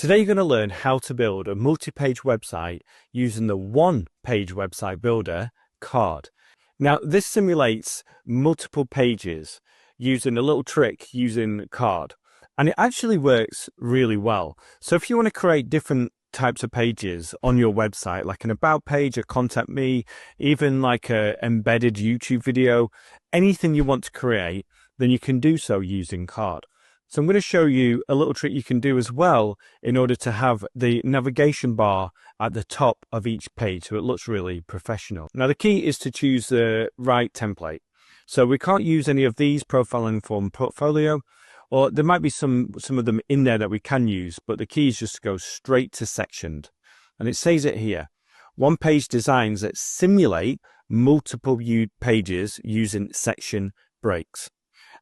Today you're going to learn how to build a multi-page website using the one-page website builder card. Now this simulates multiple pages using a little trick using card, and it actually works really well. So if you want to create different types of pages on your website, like an about page, a contact me, even like a embedded YouTube video, anything you want to create, then you can do so using card. So I'm going to show you a little trick you can do as well in order to have the navigation bar at the top of each page so it looks really professional. Now the key is to choose the right template. So we can't use any of these profile and form portfolio, or there might be some of them in there that we can use, but the key is just to go straight to sectioned. And it says it here, one page designs that simulate multiple viewed pages using section breaks.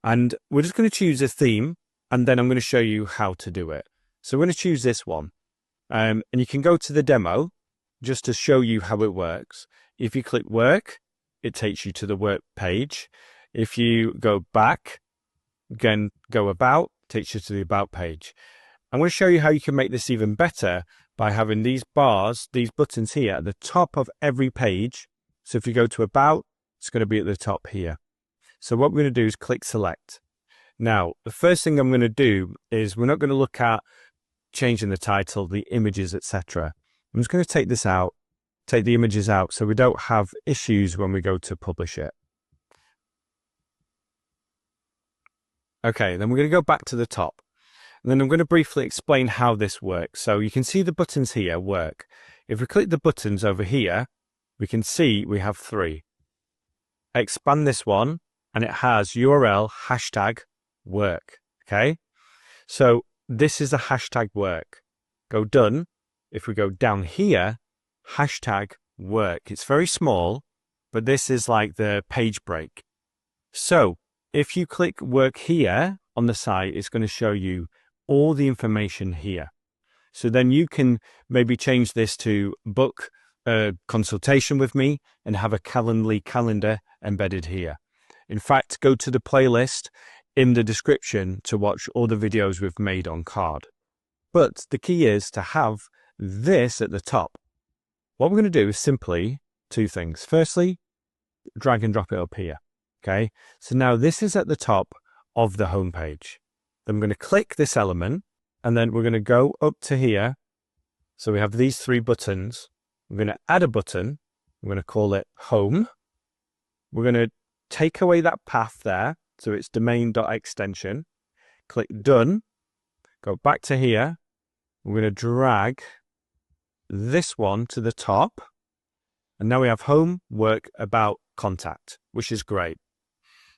And we're just going to choose a theme, and then I'm going to show you how to do it. So we're going to choose this one. And you can go to the demo just to show you how it works. If you click work, it takes you to the work page. If you go back, again, go about, takes you to the about page. I'm going to show you how you can make this even better by having these bars, these buttons here at the top of every page. So if you go to about, it's going to be at the top here. So what we're going to do is click select. Now, the first thing I'm going to do is we're not going to look at changing the title, the images, etc. I'm just going to take this out, take the images out so we don't have issues when we go to publish it. Okay, then we're going to go back to the top. And then I'm going to briefly explain how this works. So you can see the buttons here work. If we click the buttons over here, we can see we have 3. I expand this one and it has URL hashtag work. Okay, so this is a hashtag work. Go done. If we go down here, hashtag work. It's very small, but this is like the page break. So if you click work here on the site, it's going to show you all the information here. So then you can maybe change this to book a consultation with me and have a Calendly calendar embedded here. In fact, go to the playlist in the description to watch all the videos we've made on card. But the key is to have this at the top. What we're going to do is simply 2 things. Firstly, drag and drop it up here. Okay, so now this is at the top of the home page. Then I'm going to click this element and then we're going to go up to here. So we have these 3 buttons. I'm going to add a button. I'm going to call it home. We're going to take away that path there. So it's domain.extension. Click done. Go back to here. We're going to drag this one to the top. And now we have home, work, about, contact, which is great.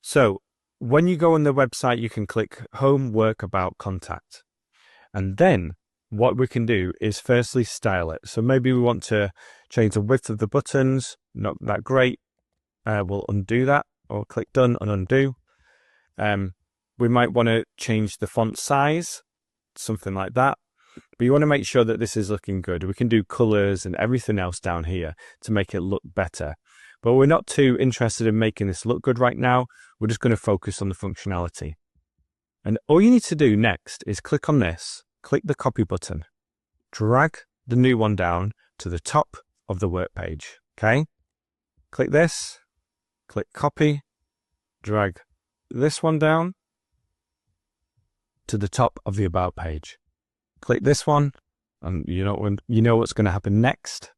So when you go on the website, you can click home, work, about, contact. And then what we can do is firstly style it. So maybe we want to change the width of the buttons. Not that great. We'll undo that or click done and undo. We might want to change the font size, something like that. But you want to make sure that this is looking good. We can do colors and everything else down here to make it look better. But we're not too interested in making this look good right now. We're just going to focus on the functionality. And all you need to do next is click on this, click the copy button, drag the new one down to the top of the work page. Okay? Click this, click copy, drag this one down to the top of the about page. Click this one and you know what's going to happen next.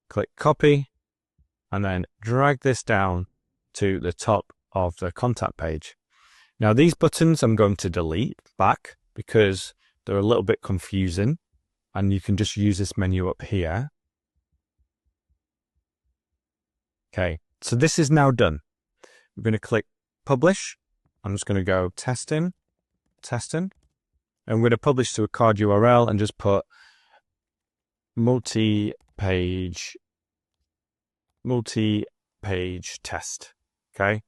Click copy and then drag this down to the top of the contact page. Now these buttons I'm going to delete back because they're a little bit confusing, and you can just use this menu up here. Okay, so this is now done. We're going to click publish. I'm just going to go testing, and I'm going to publish to a card URL and just put multi-page test. Okay,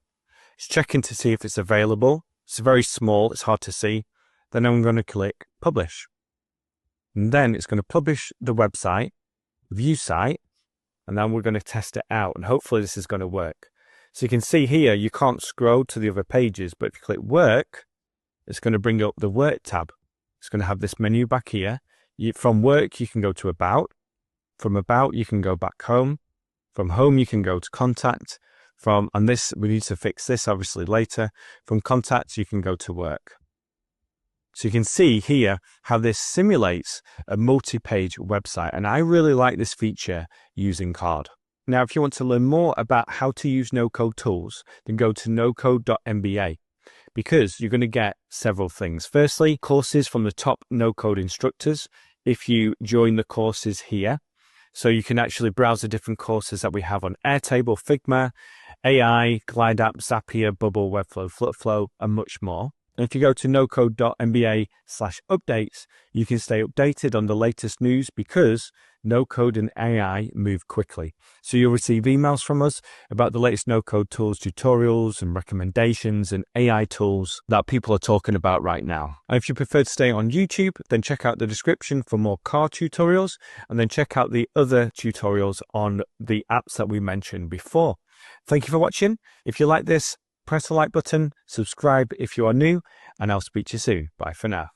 it's checking to see if it's available. It's very small, it's hard to see. Then I'm going to click publish, and then it's going to publish the website, view site, and then we're going to test it out, and hopefully this is going to work. So you can see here, you can't scroll to the other pages, but if you click work, it's going to bring up the work tab. It's going to have this menu back here. From work, you can go to about. From about, you can go back home. From home, you can go to contact. And this, we need to fix this obviously later. From contacts, you can go to work. So you can see here how this simulates a multi-page website. And I really like this feature using Card. Now, if you want to learn more about how to use no-code tools, then go to nocode.mba, because you're going to get several things. Firstly, courses from the top no-code instructors if you join the courses here. So you can actually browse the different courses that we have on Airtable, Figma, AI, Glide App, Zapier, Bubble, Webflow, Flutflow, and much more. And if you go to nocode.mba/updates, you can stay updated on the latest news because no-code and AI move quickly. So you'll receive emails from us about the latest no-code tools, tutorials and recommendations and AI tools that people are talking about right now. And if you prefer to stay on YouTube, then check out the description for more car tutorials, and then check out the other tutorials on the apps that we mentioned before. Thank you for watching. If you like this, press the like button, subscribe if you are new, and I'll speak to you soon. Bye for now.